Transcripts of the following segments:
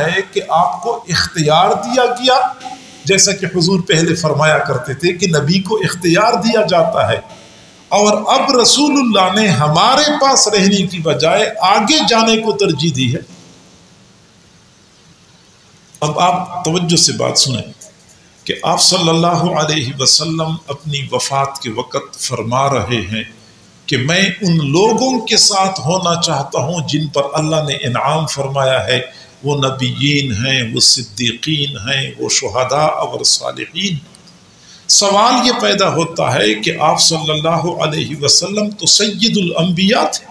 ہے کہ آپ کو اختیار دیا گیا، جیسا کہ حضور پہلے فرمایا کرتے تھے کہ نبی کو اختیار دیا جاتا ہے، اور اب رسول اللہ نے ہمارے پاس رہنے کی بجائے آگے جانے کو ترجیح دی ہے۔ اب آپ توجہ سے بات سنیں کہ آپ صلی اللہ علیہ وسلم اپنی وفات کے وقت فرما رہے ہیں کہ میں ان لوگوں کے ساتھ ہونا چاہتا ہوں جن پر اللہ نے انعام فرمایا ہے، وہ نبیین ہیں، وہ صدیقین ہیں، وہ شہداء اور صالحین۔ سوال یہ پیدا ہوتا ہے کہ آپ صلی اللہ علیہ وسلم تو سید الانبیاء تھے،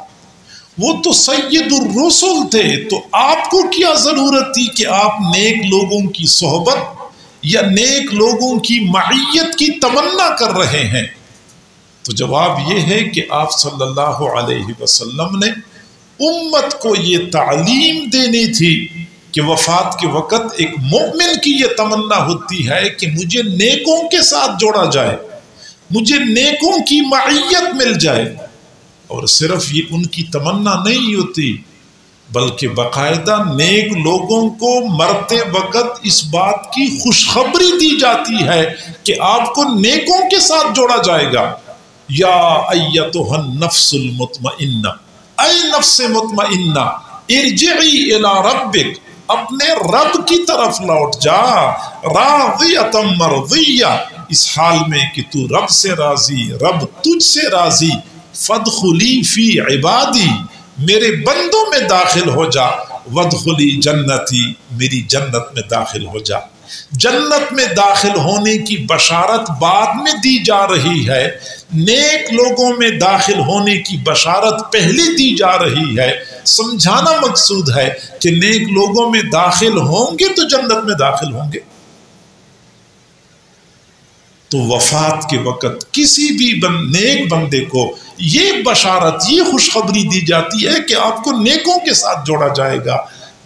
وہ تو سید الرسل تھے، تو آپ کو کیا ضرورت تھی کہ آپ نیک لوگوں کی صحبت یا نیک لوگوں کی معیت کی تمنا کر رہے ہیں؟ تو جواب یہ ہے کہ آپ صلی اللہ علیہ وسلم نے امت کو یہ تعلیم دینی تھی کہ وفات کے وقت ایک مومن کی یہ تمنا ہوتی ہے کہ مجھے نیکوں کے ساتھ جوڑا جائے، مجھے نیکوں کی معیت مل جائے۔ اور صرف یہ ان کی تمنا نہیں ہوتی، بلکہ باقاعدہ نیک لوگوں کو مرتے وقت اس بات کی خوشخبری دی جاتی ہے کہ آپ کو نیکوں کے ساتھ جوڑا جائے گا۔ یا ایتھا النفس المطمئنہ، اے نفس مطمئنہ، ارجعی الی ربک، اپنے رب کی طرف لوٹ جا، راضیۃ مرضیہ، اس حال میں کہ تو رب سے راضی، رب تجھ سے راضی، فادخلی فی عبادی، میرے بندوں میں داخل ہو جا، وادخلی جنتی، میری جنت میں داخل ہو جا۔ جنت میں داخل ہونے کی بشارت بعد میں دی جا رہی ہے، نیک لوگوں میں داخل ہونے کی بشارت پہلے دی جا رہی ہے۔ سمجھانا مقصود ہے کہ نیک لوگوں میں داخل ہوں گے تو جنت میں داخل ہوں گے۔ تو وفات کے وقت کسی بھی نیک بندے کو یہ بشارت، یہ خوشخبری دی جاتی ہے کہ آپ کو نیکوں کے ساتھ جوڑا جائے گا۔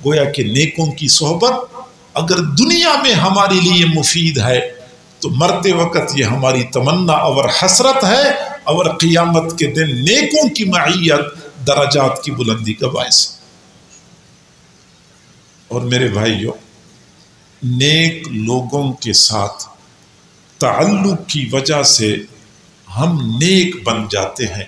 گویا کہ نیکوں کی صحبت اگر دنیا میں ہمارے لیے مفید ہے تو مرتے وقت یہ ہماری تمنا اور حسرت ہے، اور قیامت کے دن نیکوں کی معیت درجات کی بلندی کا باعث۔ اور میرے بھائیو، نیک لوگوں کے ساتھ تعلق کی وجہ سے ہم نیک بن جاتے ہیں۔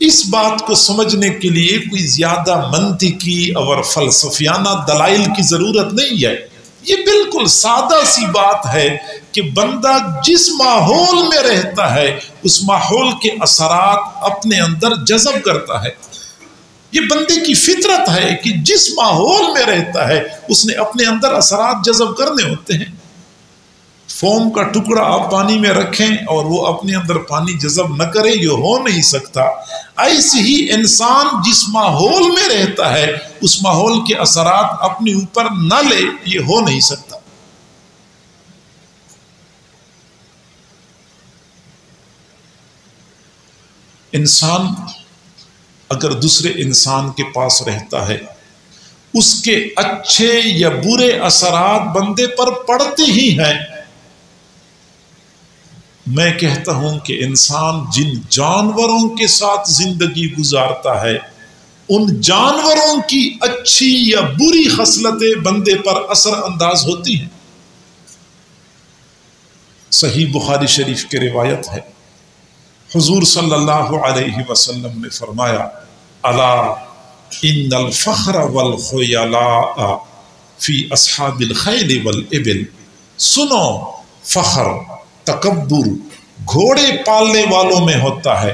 اس بات کو سمجھنے کے لیے کوئی زیادہ منطقی اور فلسفیانہ دلائل کی ضرورت نہیں ہے، یہ بالکل سادہ سی بات ہے کہ بندہ جس ماحول میں رہتا ہے اس ماحول کے اثرات اپنے اندر جذب کرتا ہے۔ یہ بندے کی فطرت ہے کہ جس ماحول میں رہتا ہے اس نے اپنے اندر اثرات جذب کرنے ہوتے ہیں۔ فوم کا ٹکڑا آپ پانی میں رکھیں اور وہ اپنے اندر پانی جذب نہ کرے، یہ ہو نہیں سکتا۔ ایسے ہی انسان جس ماحول میں رہتا ہے اس ماحول کے اثرات اپنے اوپر نہ لے، یہ ہو نہیں سکتا۔ انسان اگر دوسرے انسان کے پاس رہتا ہے، اس کے اچھے یا برے اثرات بندے پر پڑتے ہی ہیں۔ میں کہتا ہوں کہ انسان جن جانوروں کے ساتھ زندگی گزارتا ہے، ان جانوروں کی اچھی یا بری خصلتیں بندے پر اثر انداز ہوتی ہیں۔ صحیح بخاری شریف کی روایت ہے، حضور صلی اللہ علیہ وسلم نے فرمایا، الا ان الفخر والخیلاء فی اصحاب الخیل والابل، سنو، فخر، تکبر گھوڑے پالنے والوں میں ہوتا ہے،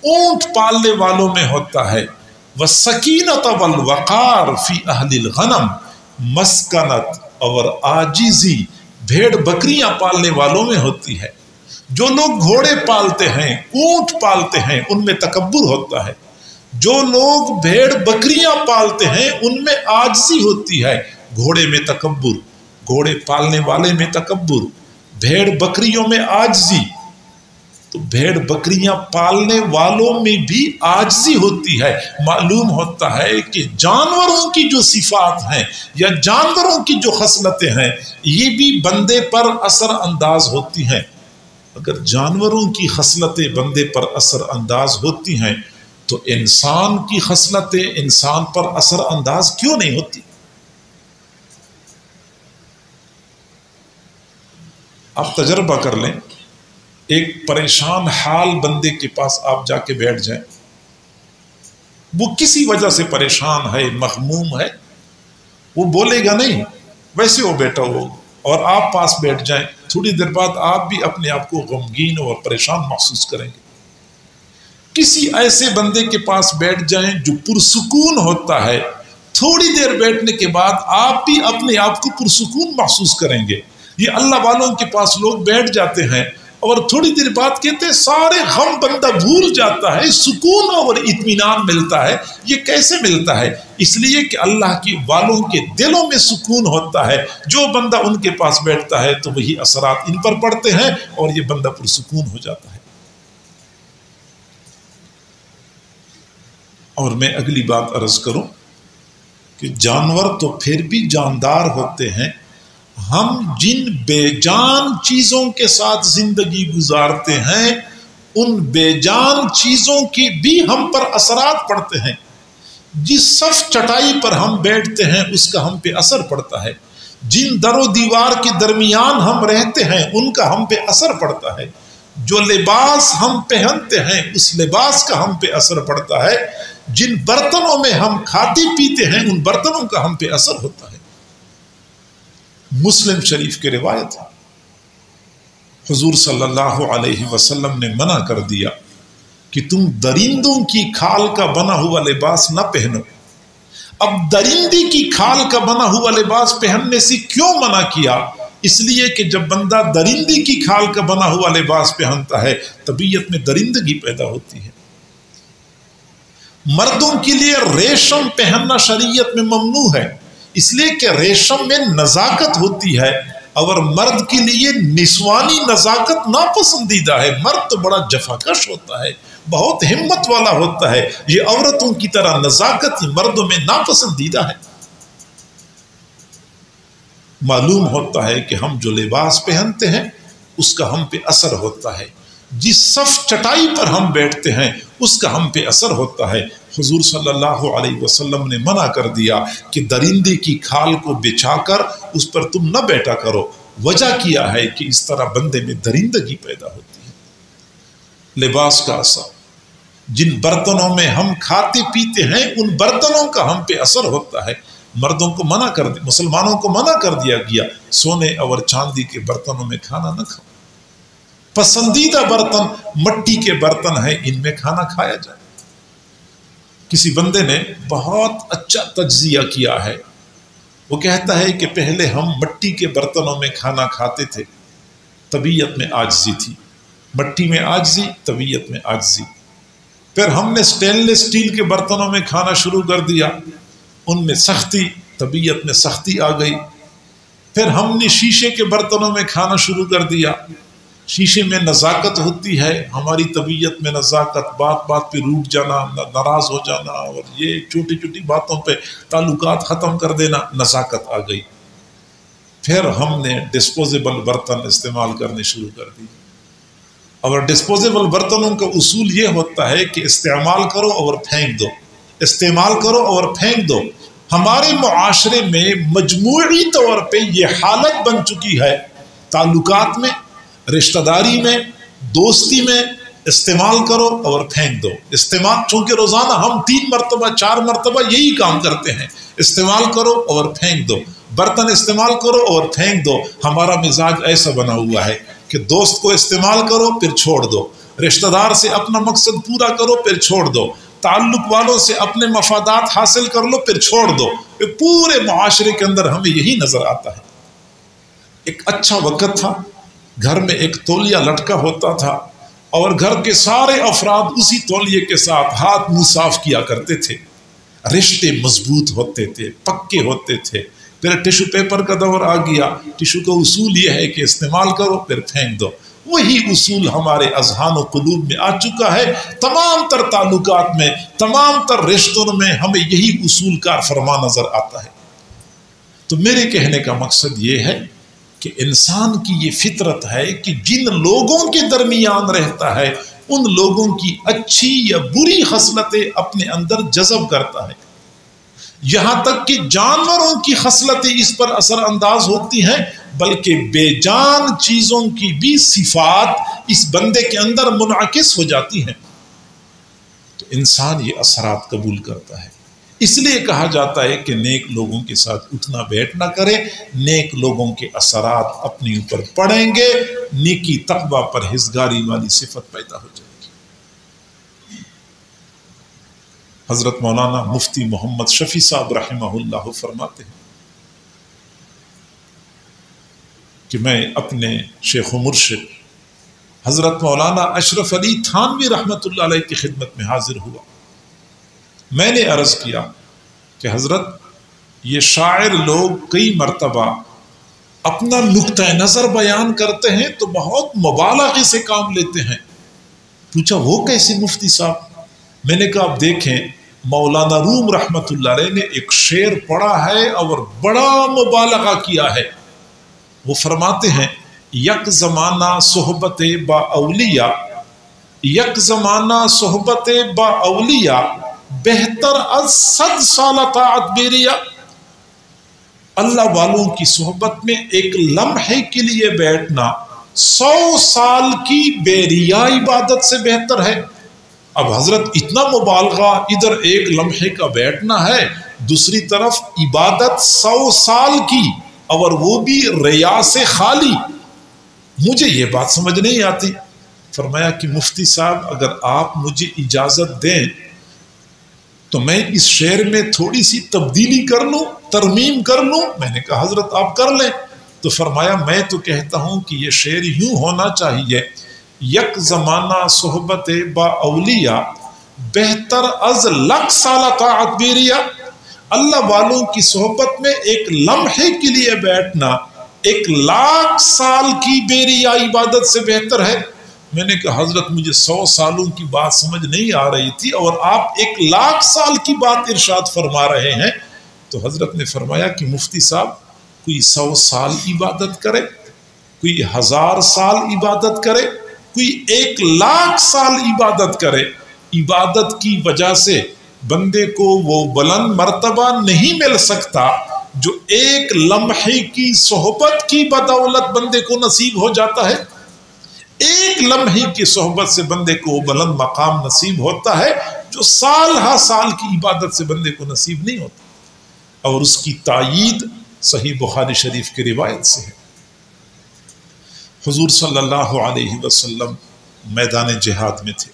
اونٹ پالنے والوں میں ہوتا ہے، والسکینۃ والوقار فی اہل الغنم، مسکنت اور عاجزی بھیڑ بکریاں پالنے والوں میں ہوتی ہے۔ جو لوگ گھوڑے پالتے ہیں، اونٹ پالتے ہیں، ان میں تکبر ہوتا ہے۔ جو لوگ بھیڑ بکریاں پالتے ہیں ان میں عاجزی ہوتی ہے۔ گھوڑے میں تکبر، گھوڑے پالنے والے میں تکبر، بھیڑ بکریوں میں عاجزی۔ تو بھیڑ بکریاں پالنے والوں میں بھی عاجزی ہوتی ہے۔ معلوم ہوتا ہے کہ جانوروں کی جو صفات ہیں یا جانوروں کی جو خصلتیں ہیں یہ بھی بندے پر اثر انداز ہوتی ہیں۔ اگر جانوروں کی خصلتیں بندے پر اثر انداز ہوتی ہیں تو انسان کی خصلتیں انسان پر اثر انداز کیوں نہیں ہوتی؟ آپ تجربہ کر لیں، ایک پریشان حال بندے کے پاس آپ جا کے بیٹھ جائیں، وہ کسی وجہ سے پریشان ہے، مغموم ہے، وہ بولے گا نہیں، ویسے وہ بیٹھا ہو، اور آپ پاس بیٹھ جائیں، تھوڑی دیر بعد آپ بھی اپنے آپ کو غمگین اور پریشان محسوس کریں گے۔ کسی ایسے بندے کے پاس بیٹھ جائیں جو پرسکون ہوتا ہے، تھوڑی دیر بیٹھنے کے بعد آپ بھی اپنے آپ کو پرسکون محسوس کریں گے۔ یہ اللہ والوں کے پاس لوگ بیٹھ جاتے ہیں اور تھوڑی دیر بعد کہتے ہیں سارے غم بندہ بھول جاتا ہے، سکون اور اطمینان ملتا ہے۔ یہ کیسے ملتا ہے؟ اس لیے کہ اللہ کے والوں کے دلوں میں سکون ہوتا ہے۔ جو بندہ ان کے پاس بیٹھتا ہے تو وہی اثرات ان پر پڑتے ہیں اور یہ بندہ پرسکون ہو جاتا ہے۔ اور میں اگلی بات عرض کروں کہ جانور تو پھر بھی جاندار ہوتے ہیں، ہم جن بے جان چیزوں کے ساتھ زندگی گزارتے ہیں ان بے جان چیزوں کی بھی ہم پر اثرات پڑتے ہیں۔ جس صف چٹائی پر ہم بیٹھتے ہیں اس کا ہم پہ اثر پڑتا ہے، جن در و دیوار کے درمیان ہم رہتے ہیں ان کا ہم پہ اثر پڑتا ہے، جو لباس ہم پہنتے ہیں اس لباس کا ہم پہ اثر پڑتا ہے، جن برتنوں میں ہم کھاتے پیتے ہیں ان برتنوں کا ہم پہ اثر ہوتا ہے۔ مسلم شریف کی روایت ہے، حضور صلی اللہ علیہ وسلم نے منع کر دیا کہ تم درندوں کی کھال کا بنا ہوا لباس نہ پہنو۔ اب درندے کی کھال کا بنا ہوا لباس پہننے سے کیوں منع کیا؟ اس لیے کہ جب بندہ درندے کی کھال کا بنا ہوا لباس پہنتا ہے طبیعت میں درندگی پیدا ہوتی ہے۔ مردوں کے لیے ریشم پہننا شریعت میں ممنوع ہے، اس لیے کہ ریشم میں نزاکت ہوتی ہے، اور مرد کے لیے نسوانی نزاکت ناپسندیدہ ہے۔ مرد تو بڑا جفاکش ہوتا ہے، بہت ہمت والا ہوتا ہے، یہ عورتوں کی طرح نزاکت مردوں میں ناپسندیدہ ہے۔ معلوم ہوتا ہے کہ ہم جو لباس پہنتے ہیں اس کا ہم پہ اثر ہوتا ہے، جس صف چٹائی پر ہم بیٹھتے ہیں اس کا ہم پہ اثر ہوتا ہے۔ حضور صلی اللہ علیہ وسلم نے منع کر دیا کہ درندے کی کھال کو بچھا کر اس پر تم نہ بیٹھا کرو۔ وجہ کیا ہے کہ اس طرح بندے میں درندگی پیدا ہوتی ہے۔ لباس کا اثر، جن برتنوں میں ہم کھاتے پیتے ہیں ان برتنوں کا ہم پہ اثر ہوتا ہے۔ مردوں کو منع کر دیا، مسلمانوں کو منع کر دیا گیا سونے اور چاندی کے برتنوں میں کھانا نہ کھاؤ۔ پسندیدہ برتن مٹی کے برتن ہیں، ان میں کھانا کھایا جائے۔ کسی بندے نے بہت اچھا تجزیہ کیا ہے، وہ کہتا ہے کہ پہلے ہم مٹی کے برتنوں میں کھانا کھاتے تھے، طبیعت میں عاجزی تھی، مٹی میں عاجزی، طبیعت میں عاجزی۔ پھر ہم نے سٹین لیس اسٹیل کے برتنوں میں کھانا شروع کر دیا، ان میں سختی، طبیعت میں سختی آ گئی۔ پھر ہم نے شیشے کے برتنوں میں کھانا شروع کر دیا، شیشے میں نزاکت ہوتی ہے، ہماری طبیعت میں نزاکت، بات بات پہ روٹ جانا، ناراض ہو جانا، اور یہ چھوٹی چھوٹی باتوں پہ تعلقات ختم کر دینا، نزاکت آ گئی۔ پھر ہم نے ڈسپوزیبل برتن استعمال کرنے شروع کر دی، اور ڈسپوزیبل برتنوں کا اصول یہ ہوتا ہے کہ استعمال کرو اور پھینک دو، استعمال کرو اور پھینک دو۔ ہمارے معاشرے میں مجموعی طور پہ یہ حالت بن چکی ہے، تعلقات میں، رشتہ داری میں، دوستی میں، استعمال کرو اور پھینک دو۔ استعمال، چونکہ روزانہ ہم 3 مرتبہ 4 مرتبہ یہی کام کرتے ہیں، استعمال کرو اور پھینک دو، برتن استعمال کرو اور پھینک دو۔ ہمارا مزاج ایسا بنا ہوا ہے کہ دوست کو استعمال کرو پھر چھوڑ دو، رشتہ دار سے اپنا مقصد پورا کرو پھر چھوڑ دو، تعلق والوں سے اپنے مفادات حاصل کر لو پھر چھوڑ دو۔ پورے معاشرے کے اندر ہمیں یہی نظر آتا ہے۔ ایک اچھا وقت تھا، گھر میں ایک تولیہ لٹکا ہوتا تھا اور گھر کے سارے افراد اسی تولیے کے ساتھ ہاتھ منہ صاف کیا کرتے تھے، رشتے مضبوط ہوتے تھے، پکے ہوتے تھے۔ پھر ٹیشو پیپر کا دور آ گیا، ٹیشو کا اصول یہ ہے کہ استعمال کرو پھر پھینک دو۔ وہی اصول ہمارے اذہان و قلوب میں آ چکا ہے، تمام تر تعلقات میں، تمام تر رشتوں میں ہمیں یہی اصول کار فرما نظر آتا ہے۔ تو میرے کہنے کا مقصد یہ ہے کہ انسان کی یہ فطرت ہے کہ جن لوگوں کے درمیان رہتا ہے ان لوگوں کی اچھی یا بری خصلتیں اپنے اندر جذب کرتا ہے۔ یہاں تک کہ جانوروں کی خصلتیں اس پر اثر انداز ہوتی ہیں، بلکہ بے جان چیزوں کی بھی صفات اس بندے کے اندر منعکس ہو جاتی ہیں، تو انسان یہ اثرات قبول کرتا ہے۔ اس لیے کہا جاتا ہے کہ نیک لوگوں کے ساتھ اٹھنا بیٹھنا کرے، نیک لوگوں کے اثرات اپنے اوپر پڑیں گے، نیکی تقویٰ پرہیزگاری والی صفت پیدا ہو جائے گی۔ حضرت مولانا مفتی محمد شفیع صاحب رحمہ اللہ فرماتے ہیں کہ میں اپنے شیخ و مرشد حضرت مولانا اشرف علی تھانوی رحمۃ اللہ علیہ کی خدمت میں حاضر ہوا۔ میں نے عرض کیا کہ حضرت یہ شاعر لوگ کئی مرتبہ اپنا نقطہ نظر بیان کرتے ہیں تو بہت مبالغے سے کام لیتے ہیں۔ پوچھا وہ کیسے مفتی صاحب؟ میں نے کہا آپ دیکھیں مولانا روم رحمۃ اللہ علیہ نے ایک شعر پڑھا ہے اور بڑا مبالغہ کیا ہے۔ وہ فرماتے ہیں یک زمانہ صحبت با اولیاء، یک زمانہ صحبت با اولیاء بہتر از 100 سال طاعت بیریا۔ اللہ والوں کی صحبت میں ایک لمحے کے لیے بیٹھنا 100 سال کی بیریا عبادت سے بہتر ہے۔ اب حضرت اتنا مبالغہ، ادھر ایک لمحے کا بیٹھنا ہے، دوسری طرف عبادت 100 سال کی، اور وہ بھی ریا سے خالی۔ مجھے یہ بات سمجھ نہیں آتی۔ فرمایا کہ مفتی صاحب اگر آپ مجھے اجازت دیں تو میں اس شعر میں تھوڑی سی تبدیلی کر لوں، ترمیم کر لوں۔ میں نے کہا حضرت آپ کر لیں۔ تو فرمایا میں تو کہتا ہوں کہ یہ شعر یوں ہونا چاہیے، یک زمانہ صحبت با اولیاء بہتر از 100 سال طاعت بیریا۔ اللہ والوں کی صحبت میں ایک لمحے کے لیے بیٹھنا 1,00,000 سال کی بیریا عبادت سے بہتر ہے۔ میں نے کہا حضرت مجھے 100 سالوں کی بات سمجھ نہیں آ رہی تھی اور آپ 1,00,000 سال کی بات ارشاد فرما رہے ہیں۔ تو حضرت نے فرمایا کہ مفتی صاحب کوئی 100 سال عبادت کرے، کوئی 1000 سال عبادت کرے، کوئی 1,00,000 سال عبادت کرے، عبادت کی وجہ سے بندے کو وہ بلند مرتبہ نہیں مل سکتا جو ایک لمحے کی صحبت کی بدولت بندے کو نصیب ہو جاتا ہے۔ ایک لمحے کی صحبت سے بندے کو وہ بلند مقام نصیب ہوتا ہے جو سال ہا سال کی عبادت سے بندے کو نصیب نہیں ہوتا، اور اس کی تائید صحیح بخاری شریف کی روایت سے ہے۔ حضور صلی اللہ علیہ وسلم میدان جہاد میں تھے،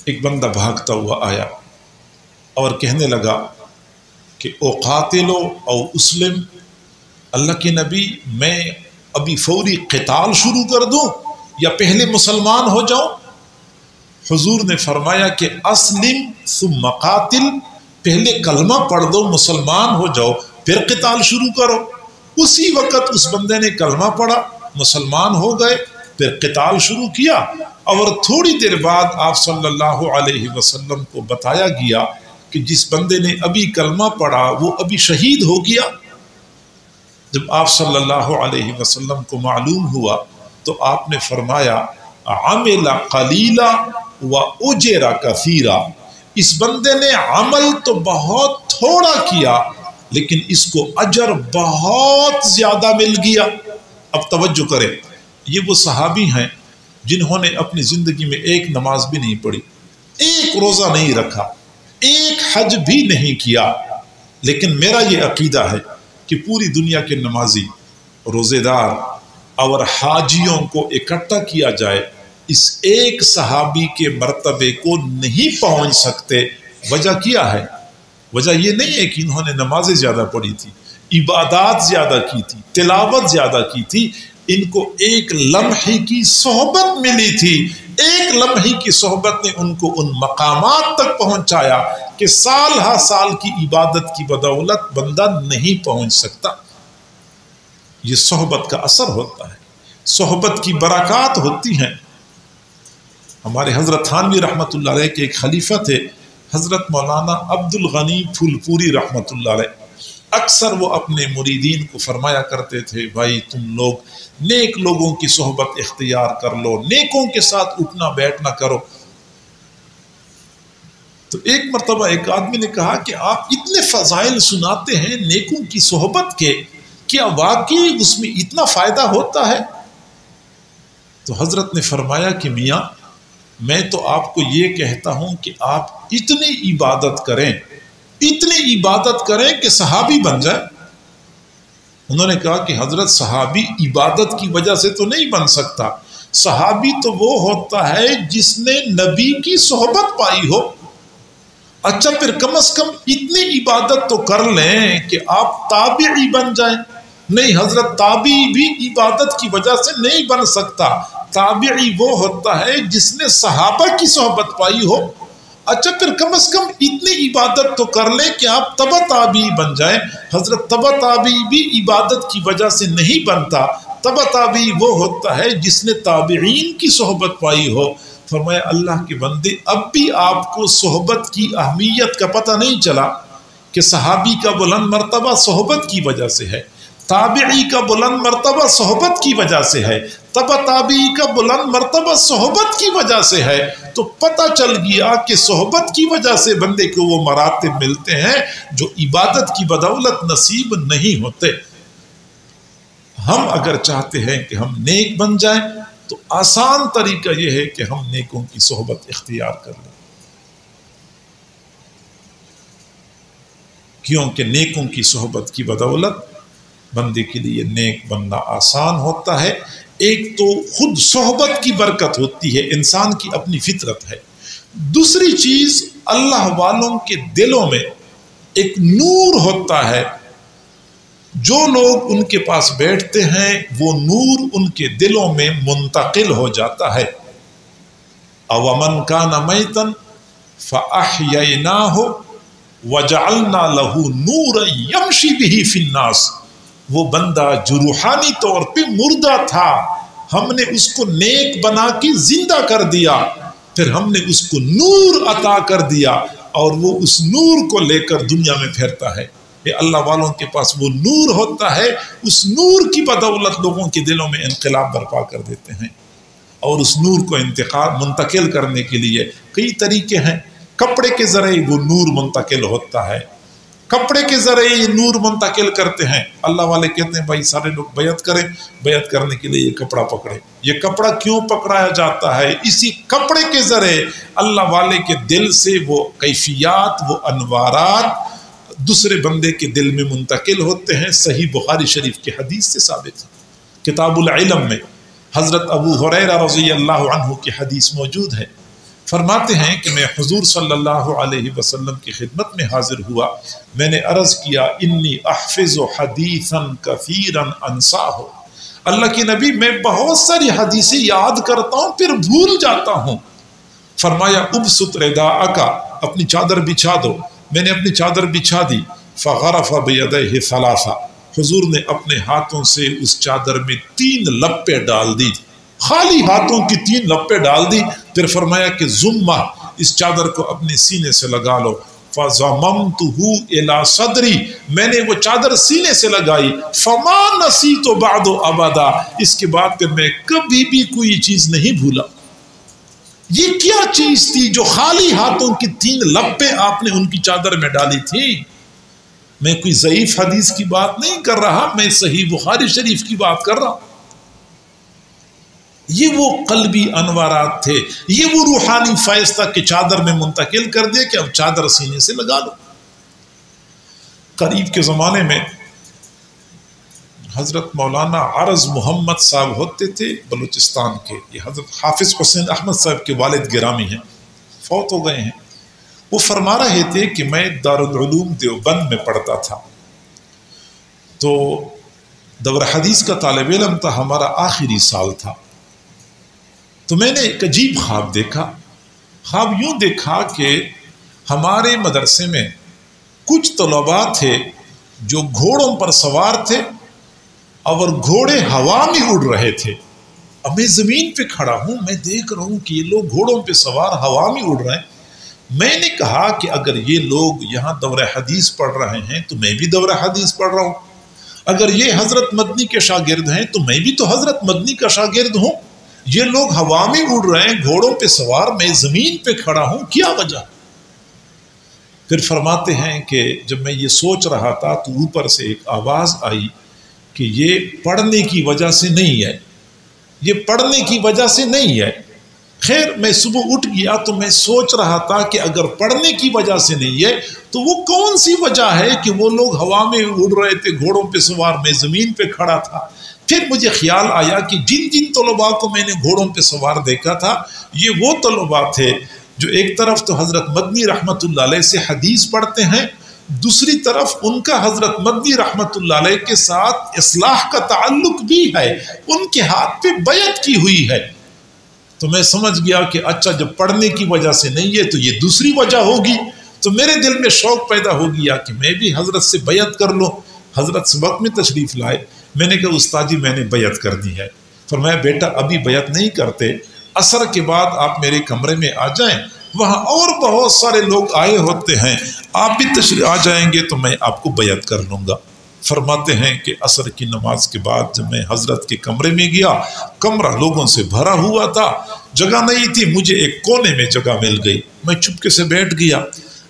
ایک بندہ بھاگتا ہوا آیا اور کہنے لگا کہ او قاتلو او اسلم، اللہ کے نبی میں ابھی فوری قتال شروع کر دوں یا پہلے مسلمان ہو جاؤں؟ حضور نے فرمایا کہ اسلم ثم قاتل، پہلے کلمہ پڑھ دو، مسلمان ہو جاؤ، پھر قتال شروع کرو۔ اسی وقت اس بندے نے کلمہ پڑھا، مسلمان ہو گئے، پھر قتال شروع کیا، اور تھوڑی دیر بعد آپ صلی اللہ علیہ وسلم کو بتایا گیا کہ جس بندے نے ابھی کلمہ پڑھا وہ ابھی شہید ہو گیا۔ جب آپ صلی اللہ علیہ وسلم کو معلوم ہوا تو آپ نے فرمایا عمل قلیلا و اجر کثیرا، اس بندے نے عمل تو بہت تھوڑا کیا لیکن اس کو اجر بہت زیادہ مل گیا۔ اب توجہ کریں، یہ وہ صحابی ہیں جنہوں نے اپنی زندگی میں ایک نماز بھی نہیں پڑھی، ایک روزہ نہیں رکھا، ایک حج بھی نہیں کیا، لیکن میرا یہ عقیدہ ہے کہ پوری دنیا کے نمازی، روزے دار اور حاجیوں کو اکٹھا کیا جائے اس ایک صحابی کے مرتبے کو نہیں پہنچ سکتے۔ وجہ کیا ہے؟ وجہ یہ نہیں ہے کہ انہوں نے نمازیں زیادہ پڑھی تھی، عبادات زیادہ کی تھی، تلاوت زیادہ کی تھی، ان کو ایک لمحے کی صحبت ملی تھی، ایک لمحے کی صحبت نے ان کو ان مقامات تک پہنچایا کہ سال ہا سال کی عبادت کی بدولت بندہ نہیں پہنچ سکتا۔ یہ صحبت کا اثر ہوتا ہے، صحبت کی برکات ہوتی ہیں۔ ہمارے حضرت تھانوی رحمۃ اللہ علیہ کے ایک خلیفہ تھے، حضرت مولانا عبد الغنی پھولپوری رحمۃ اللہ علیہ۔ اکثر وہ اپنے مریدین کو فرمایا کرتے تھے بھائی تم لوگ نیک لوگوں کی صحبت اختیار کر لو، نیکوں کے ساتھ اٹھنا بیٹھنا کرو۔ تو ایک مرتبہ ایک آدمی نے کہا کہ آپ اتنے فضائل سناتے ہیں نیکوں کی صحبت کے، کیا واقعی اس میں اتنا فائدہ ہوتا ہے؟ تو حضرت نے فرمایا کہ میاں میں تو آپ کو یہ کہتا ہوں کہ آپ اتنی عبادت کریں کہ صحابی بن جائے۔ انہوں نے کہا کہ حضرت صحابی عبادت کی وجہ سے تو نہیں بن سکتا، صحابی تو وہ ہوتا ہے جس نے نبی کی صحبت پائی ہو۔ اچھا پھر کم از کم اتنی عبادت تو کر لیں کہ آپ تابعی بن جائیں۔ نہیں حضرت، تابعی بھی عبادت کی وجہ سے نہیں بن سکتا، تابعی وہ ہوتا ہے جس نے صحابہ کی صحبت پائی ہو۔ اچھا پھر کم از کم اتنی عبادت تو کر لیں کہ آپ تبع تابعی بن جائیں۔ حضرت تبع تابعی بھی عبادت کی وجہ سے نہیں بنتا، تبع تابعی وہ ہوتا ہے جس نے تابعین کی صحبت پائی ہو۔ فرمایا اللہ کے بندے، اب بھی آپ کو صحبت کی اہمیت کا پتہ نہیں چلا کہ صحابی کا بلند مرتبہ صحبت کی وجہ سے ہے، تابعی کا بلند مرتبہ صحبت کی وجہ سے ہے، تبع تابعی کا بلند مرتبہ صحبت کی وجہ سے ہے۔ تو پتہ چل گیا کہ صحبت کی وجہ سے بندے کو وہ مراتب ملتے ہیں جو عبادت کی بدولت نصیب نہیں ہوتے۔ ہم اگر چاہتے ہیں کہ ہم نیک بن جائیں تو آسان طریقہ یہ ہے کہ ہم نیکوں کی صحبت اختیار کر لیں، کیونکہ نیکوں کی صحبت کی بدولت بندے کے لیے نیک بننا آسان ہوتا ہے۔ ایک تو خود صحبت کی برکت ہوتی ہے، انسان کی اپنی فطرت ہے۔ دوسری چیز، اللہ والوں کے دلوں میں ایک نور ہوتا ہے، جو لوگ ان کے پاس بیٹھتے ہیں وہ نور ان کے دلوں میں منتقل ہو جاتا ہے۔ اومن کان میتا فاحییناہ وجعلنا لہ نورا یمشی بہ فی الناس، وہ بندہ جو روحانی طور پہ مردہ تھا، ہم نے اس کو نیک بنا کے زندہ کر دیا، پھر ہم نے اس کو نور عطا کر دیا اور وہ اس نور کو لے کر دنیا میں پھرتا ہے۔ یہ اللہ والوں کے پاس وہ نور ہوتا ہے، اس نور کی بدولت لوگوں کے دلوں میں انقلاب برپا کر دیتے ہیں۔ اور اس نور کو منتقل کرنے کے لیے کئی طریقے ہیں۔ کپڑے کے ذریعے وہ نور منتقل ہوتا ہے، کپڑے کے ذریعے یہ نور منتقل کرتے ہیں۔ اللہ والے کہتے ہیں بھائی سارے لوگ بیعت کریں، بیعت کرنے کے لیے یہ کپڑا پکڑے۔ یہ کپڑا کیوں پکڑایا جاتا ہے؟ اسی کپڑے کے ذریعے اللہ والے کے دل سے وہ کیفیات، وہ انوارات دوسرے بندے کے دل میں منتقل ہوتے ہیں۔ صحیح بخاری شریف کی حدیث سے ثابت ہے، کتاب العلم میں حضرت ابو ہریرہ رضی اللہ عنہ کی حدیث موجود ہے۔ فرماتے ہیں کہ میں حضور صلی اللہ علیہ وسلم کی خدمت میں حاضر ہوا، میں نے عرض کیا انی احفظ حدیثا کثیرا انساہ، اللہ کے نبی میں بہت ساری حدیثیں یاد کرتا ہوں پھر بھول جاتا ہوں۔ فرمایا ابسط رداءک، اپنی چادر بچھا دو۔ میں نے اپنی چادر بچھا دی، فغرف بیدیہ ثلاثہ، حضور نے اپنے ہاتھوں سے اس چادر میں 3 لپیں ڈال دی، خالی ہاتھوں کی 3 لپیں ڈال دی۔ پھر فرمایا کہ زمہ، اس چادر کو اپنے سینے سے لگا لو۔ فضممتہ الی صدری، میں نے وہ چادر سینے سے لگائی۔ فما نسیت بعد ابدا، اس کے بعد پھر میں کبھی بھی کوئی چیز نہیں بھولا۔ یہ کیا چیز تھی جو خالی ہاتھوں کی 3 لپیں آپ نے ان کی چادر میں ڈالی تھی؟ میں کوئی ضعیف حدیث کی بات نہیں کر رہا، میں صحیح بخاری شریف کی بات کر رہا ہوں۔ یہ وہ قلبی انوارات تھے، یہ وہ روحانی فیض تھا کہ چادر میں منتقل کر دیا کہ اب چادر سینے سے لگا لو۔ قریب کے زمانے میں حضرت مولانا عرض محمد صاحب ہوتے تھے بلوچستان کے، یہ حضرت حافظ حسین احمد صاحب کے والد گرامی ہیں، فوت ہو گئے ہیں۔ وہ فرما رہے تھے کہ میں دارالعلوم دیوبند میں پڑھتا تھا، تو دور حدیث کا طالب علم تھا، ہمارا آخری سال تھا، تو میں نے ایک عجیب خواب دیکھا۔ خواب یوں دیکھا کہ ہمارے مدرسے میں کچھ طلباء تھے جو گھوڑوں پر سوار تھے اور گھوڑے ہوا میں اڑ رہے تھے۔ اب میں زمین پہ کھڑا ہوں، میں دیکھ رہا ہوں کہ یہ لوگ گھوڑوں پہ سوار ہوا میں اڑ رہے ہیں۔ میں نے کہا کہ اگر یہ لوگ یہاں دورہ حدیث پڑھ رہے ہیں تو میں بھی دورہ حدیث پڑھ رہا ہوں، اگر یہ حضرت مدنی کے شاگرد ہیں تو میں بھی تو حضرت مدنی کا شاگرد ہوں۔ یہ لوگ ہوا میں اڑ رہے ہیں، گھوڑوں پہ سوار، میں زمین پہ کھڑا ہوں، کیا وجہ؟ پھر فرماتے ہیں کہ جب میں یہ سوچ رہا تھا تو اوپر سے ایک آواز آئی کہ یہ پڑھنے کی وجہ سے نہیں ہے، یہ پڑھنے کی وجہ سے نہیں ہے۔ خیر میں صبح اٹھ گیا تو میں سوچ رہا تھا کہ اگر پڑھنے کی وجہ سے نہیں ہے تو وہ کون سی وجہ ہے کہ وہ لوگ ہوا میں اڑ رہے تھے گھوڑوں پہ سوار، میں زمین پہ کھڑا تھا۔ پھر مجھے خیال آیا کہ جن جن طلباء کو میں نے گھوڑوں پہ سوار دیکھا تھا یہ وہ طلباء تھے جو ایک طرف تو حضرت مدنی رحمت اللہ علیہ سے حدیث پڑھتے ہیں، دوسری طرف ان کا حضرت مدنی رحمت اللہ علیہ کے ساتھ اصلاح کا تعلق بھی ہے، ان کے ہاتھ پہ بیعت کی ہوئی ہے۔ تو میں سمجھ گیا کہ اچھا جب پڑھنے کی وجہ سے نہیں ہے تو یہ دوسری وجہ ہوگی، تو میرے دل میں شوق پیدا ہو گیا کہ میں بھی حضرت سے بیعت کر لوں۔ حضرت سبق میں تشریف لائے، میں نے کہا استاد جی میں نے بیعت کرنی ہے۔ فرمایا بیٹا ابھی بیعت نہیں کرتے، عصر کے بعد آپ میرے کمرے میں آ جائیں، وہاں اور بہت سارے لوگ آئے ہوتے ہیں، آپ بھی تشریف آ جائیں گے تو میں آپ کو بیعت کر لوں گا۔ فرماتے ہیں کہ عصر کی نماز کے بعد جب میں حضرت کے کمرے میں گیا، کمرہ لوگوں سے بھرا ہوا تھا، جگہ نہیں تھی، مجھے ایک کونے میں جگہ مل گئی، میں چپکے سے بیٹھ گیا۔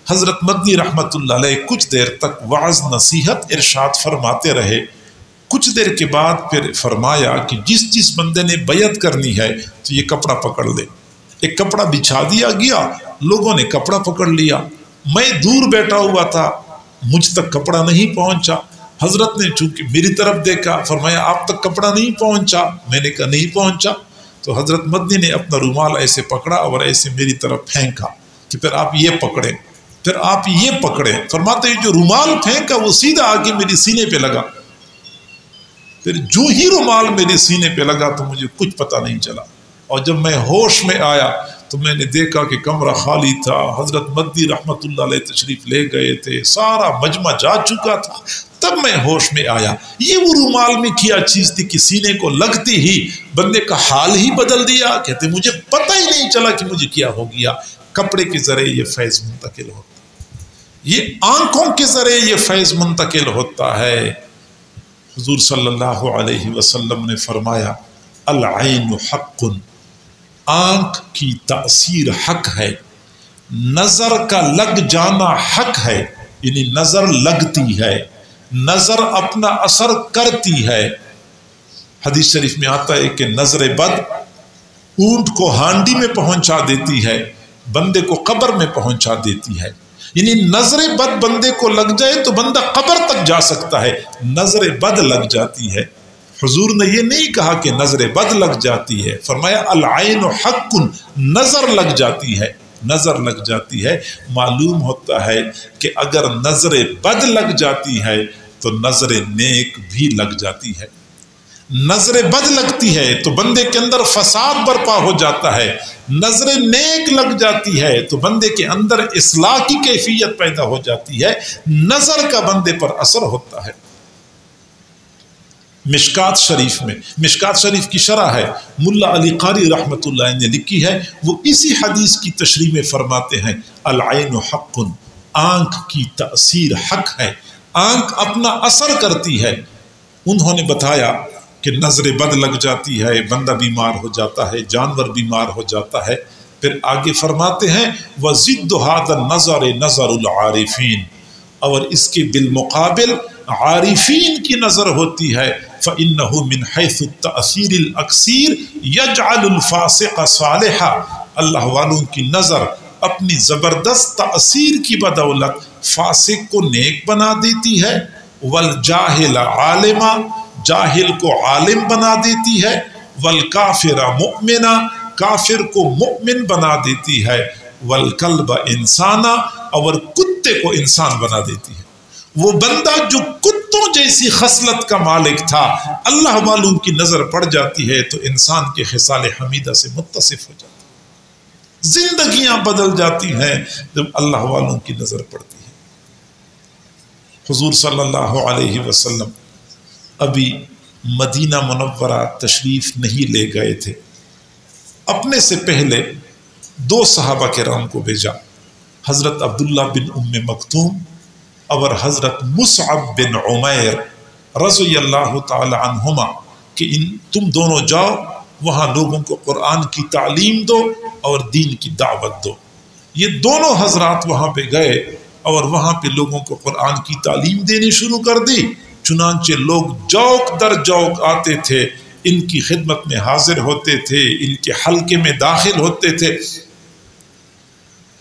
حضرت مدنی رحمت اللہ علیہ کچھ دیر تک وعظ نصیحت ارشاد فرماتے رہے۔ کچھ دیر کے بعد پھر فرمایا کہ جس بندے نے بیعت کرنی ہے تو یہ کپڑا پکڑ لے۔ ایک کپڑا بچھا دیا گیا، لوگوں نے کپڑا پکڑ لیا، میں دور بیٹھا ہوا تھا، مجھ تک کپڑا نہیں پہنچا۔ حضرت نے چونکہ میری طرف دیکھا، فرمایا آپ تک کپڑا نہیں پہنچا؟ میں نے کہا نہیں پہنچا۔ تو حضرت مدنی نے اپنا رومال ایسے پکڑا اور ایسے میری طرف پھینکا کہ پھر آپ یہ پکڑیں، پھر آپ یہ پکڑیں۔ فرماتے ہیں جو رومال پھینکا وہ سیدھا آ کے میری سینے پہ لگا۔ پھر جو ہی رومال میرے سینے پہ لگا تو مجھے کچھ پتہ نہیں چلا، اور جب میں ہوش میں آیا تو میں نے دیکھا کہ کمرہ خالی تھا، حضرت مدنی رحمت اللہ علیہ تشریف لے گئے تھے، سارا مجمع جا چکا تھا۔ تب میں ہوش میں آیا، یہ وہ رومال میں کیا چیز تھی کہ سینے کو لگتی ہی بندے کا حال ہی بدل دیا۔ کہتے مجھے پتہ ہی نہیں چلا کہ مجھے کیا ہو گیا۔ کپڑے کے ذریعے یہ فیض منتقل ہوتا ہے، یہ آنکھوں کے ذریعے یہ فیض منتقل ہوتا ہے۔ حضور صلی اللہ علیہ وسلم نے فرمایا العین حق، آنکھ کی تأثیر حق ہے، نظر کا لگ جانا حق ہے، یعنی نظر لگتی ہے، نظر اپنا اثر کرتی ہے۔ حدیث شریف میں آتا ہے کہ نظر بد اونٹ کو ہانڈی میں پہنچا دیتی ہے، بندے کو قبر میں پہنچا دیتی ہے۔ یعنی نظر بد بندے کو لگ جائے تو بندہ قبر تک جا سکتا ہے، نظر بد لگ جاتی ہے۔ حضور نے یہ نہیں کہا کہ نظر بد لگ جاتی ہے، فرمایا العین حق، نظر لگ جاتی ہے، نظر لگ جاتی ہے۔ معلوم ہوتا ہے کہ اگر نظر بد لگ جاتی ہے تو نظر نیک بھی لگ جاتی ہے۔ نظر بد لگتی ہے تو بندے کے اندر فساد برپا ہو جاتا ہے، نظر نیک لگ جاتی ہے تو بندے کے اندر اصلاح کی کیفیت پیدا ہو جاتی ہے، نظر کا بندے پر اثر ہوتا ہے۔ مشکات شریف کی شرح ہے، ملا علی قاری رحمت اللہ نے لکھی ہے، وہ اسی حدیث کی تشریح میں فرماتے ہیں العین حق، آنکھ کی تأثیر حق ہے، آنکھ اپنا اثر کرتی ہے۔ انہوں نے بتایا کہ نظر بد لگ جاتی ہے، بندہ بیمار ہو جاتا ہے، جانور بیمار ہو جاتا ہے۔ پھر آگے فرماتے ہیں وَزِدُّ هَذَا النَّظَرِ نَظَرُ الْعَارِفِينَ، اور اس کے بالمقابل عارفین کی نظر ہوتی ہے، فَإِنَّهُ مِنْ حَيْثُ التَّأْثِيرِ الْأَكْثِيرِ يَجْعَلُ الْفَاسِقَ صَالِحًا، اللہ والوں کی نظر اپنی زبردست تأثیر کی بدولت فاسق کو نیک بنا دیتی ہے، وَالْجَاهِلَ عَالِمًا، جاہل کو عالم بنا دیتی ہے، والکافر مؤمنا، کافر کو مؤمن بنا دیتی ہے، والکلب انسانا، اور کتے کو انسان بنا دیتی ہے۔ وہ بندہ جو کتوں جیسی خصلت کا مالک تھا، اللہ والوں کی نظر پڑ جاتی ہے تو انسان کے خصال حمیدہ سے متصف ہو جاتا ہے، زندگیاں بدل جاتی ہیں جب اللہ والوں کی نظر پڑتی ہے۔ حضور صلی اللہ علیہ وسلم ابھی مدینہ منورہ تشریف نہیں لے گئے تھے، اپنے سے پہلے 2 صحابہ کرام کو بھیجا، حضرت عبداللہ بن ام مکتوم اور حضرت مصعب بن عمیر رضی اللہ تعالی عنہما، کہ تم دونوں جاؤ وہاں لوگوں کو قرآن کی تعلیم دو اور دین کی دعوت دو۔ یہ دونوں حضرات وہاں پہ گئے اور وہاں پہ لوگوں کو قرآن کی تعلیم دینی شروع کر دی۔ چنانچہ لوگ جوق در جوق آتے تھے، ان کی خدمت میں حاضر ہوتے تھے، ان کے حلقے میں داخل ہوتے تھے۔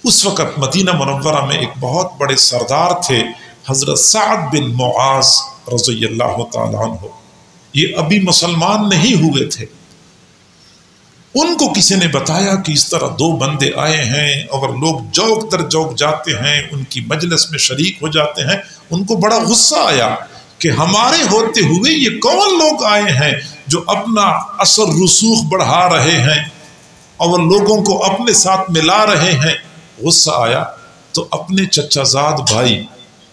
اس وقت مدینہ منورہ میں ایک بہت بڑے سردار تھے، حضرت سعد بن معاذ رضی اللہ تعالیٰ عنہ۔ یہ ابھی مسلمان نہیں ہوئے تھے۔ ان کو کسی نے بتایا کہ اس طرح دو بندے آئے ہیں، اور لوگ جوق در جوق جاتے ہیں، ان کی مجلس میں شریک ہو جاتے ہیں۔ ان کو بڑا غصہ آیا کہ ہمارے ہوتے ہوئے یہ کون لوگ آئے ہیں جو اپنا اثر رسوخ بڑھا رہے ہیں اور لوگوں کو اپنے ساتھ ملا رہے ہیں۔ غصہ آیا تو اپنے چچا زاد بھائی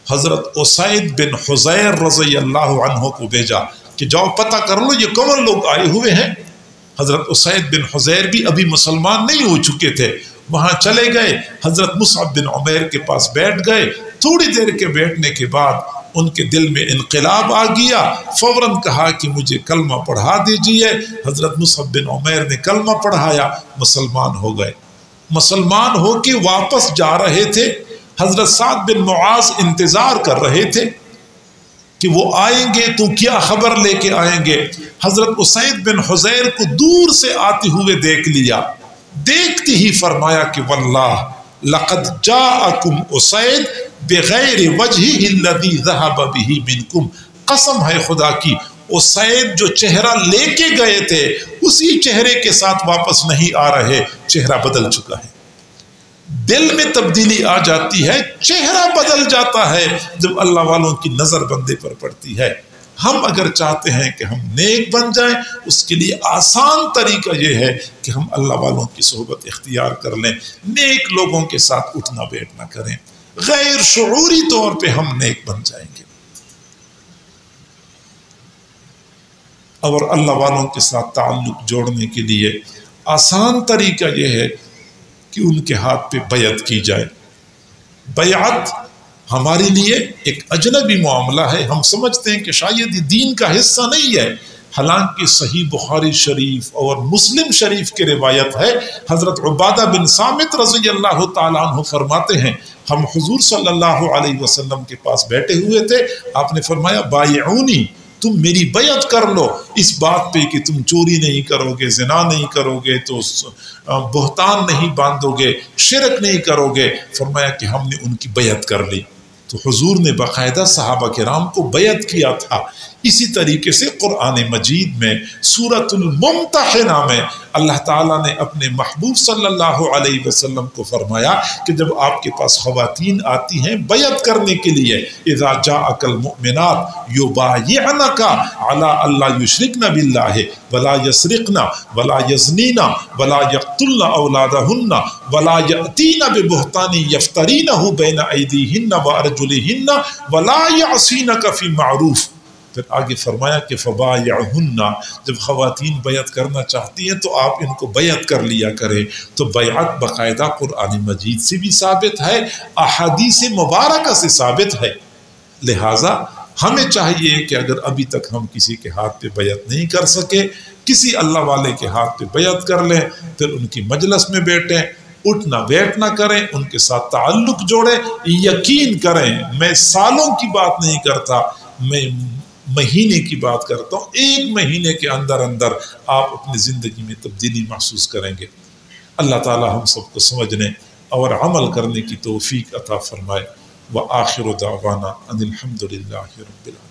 حضرت اسید بن حضیر رضی اللہ عنہ کو بھیجا کہ جاؤ پتہ کر لو یہ کون لوگ آئے ہوئے ہیں۔ حضرت اسید بن حضیر بھی ابھی مسلمان نہیں ہو چکے تھے، وہاں چلے گئے، حضرت مصعب بن عمیر کے پاس بیٹھ گئے۔ تھوڑی دیر کے بیٹھنے کے بعد ان کے دل میں انقلاب آ گیا، فوراً کہا کہ مجھے کلمہ پڑھا دیجئے۔ حضرت مصعب بن عمیر نے کلمہ پڑھایا، مسلمان ہو گئے۔ مسلمان ہو کے واپس جا رہے تھے، حضرت سعد بن معاذ انتظار کر رہے تھے کہ وہ آئیں گے تو کیا خبر لے کے آئیں گے۔ حضرت اسید بن حضیر کو دور سے آتے ہوئے دیکھ لیا، دیکھتے ہی فرمایا کہ واللہ لقد جاءکم اسید بغیر وجہہ الذی ذہب بہ منکم، قسم ہے خدا کی اسید جو چہرہ لے کے گئے تھے اسی چہرے کے ساتھ واپس نہیں آ رہے، چہرہ بدل چکا ہے۔ دل میں تبدیلی آ جاتی ہے، چہرہ بدل جاتا ہے جب اللہ والوں کی نظر بندے پر پڑتی ہے۔ ہم اگر چاہتے ہیں کہ ہم نیک بن جائیں، اس کے لیے آسان طریقہ یہ ہے کہ ہم اللہ والوں کی صحبت اختیار کر لیں، نیک لوگوں کے ساتھ اٹھنا بیٹھنا کریں، غیر شعوری طور پہ ہم نیک بن جائیں گے۔ اور اللہ والوں کے ساتھ تعلق جوڑنے کے لیے آسان طریقہ یہ ہے کہ ان کے ہاتھ پہ بیعت کی جائے۔ بیعت ہمارے لیے ایک اجنبی معاملہ ہے، ہم سمجھتے ہیں کہ شاید یہ دین کا حصہ نہیں ہے، حالانکہ صحیح بخاری شریف اور مسلم شریف کی روایت ہے، حضرت عبادہ بن صامت رضی اللہ تعالیٰ عنہ فرماتے ہیں ہم حضور صلی اللہ علیہ وسلم کے پاس بیٹھے ہوئے تھے، آپ نے فرمایا بایعونی، تم میری بیعت کر لو اس بات پہ کہ تم چوری نہیں کرو گے، زنا نہیں کرو گے، تو بہتان نہیں باندھو گے، شرک نہیں کرو گے۔ فرمایا کہ ہم نے ان کی بیعت کر لی، تو حضور نے باقاعدہ صحابہ کرام کو بیعت کیا تھا۔ اسی طریقے سے قرآن مجید میں سورۃ الممتحنہ میں اللہ تعالیٰ نے اپنے محبوب صلی اللہ علیہ وسلم کو فرمایا کہ جب آپ کے پاس خواتین آتی ہیں بیعت کرنے کے لیے، اذا جاءک المؤمنات یبایعنک علی الا یشرکن باللہ ولا یسرقن ولا یزنین ولا یقتلن اولادہن ولا یأتین ببہتان یفترینہ بین ایدیہن وارجلہن ولا یعصینک فی معروف۔ پھر آگے فرمایا کہ فبایعہن، جب خواتین بیعت کرنا چاہتی ہیں تو آپ ان کو بیعت کر لیا کریں۔ تو بیعت باقاعدہ قرآن مجید سے بھی ثابت ہے، احادیث مبارکہ سے ثابت ہے۔ لہٰذا ہمیں چاہیے کہ اگر ابھی تک ہم کسی کے ہاتھ پہ بیعت نہیں کر سکے، کسی اللہ والے کے ہاتھ پہ بیعت کر لیں، پھر ان کی مجلس میں بیٹھیں، اٹھنا بیٹھنا کریں، ان کے ساتھ تعلق جوڑیں۔ یقین کریں، میں سالوں کی بات نہیں کرتا، میں مہینے کی بات کرتا ہوں، ایک مہینے کے اندر اندر آپ اپنی زندگی میں تبدیلی محسوس کریں گے۔ اللہ تعالی ہم سب کو سمجھنے اور عمل کرنے کی توفیق عطا فرمائے۔ وآخر دعوانا ان الحمد للہ رب العالمین۔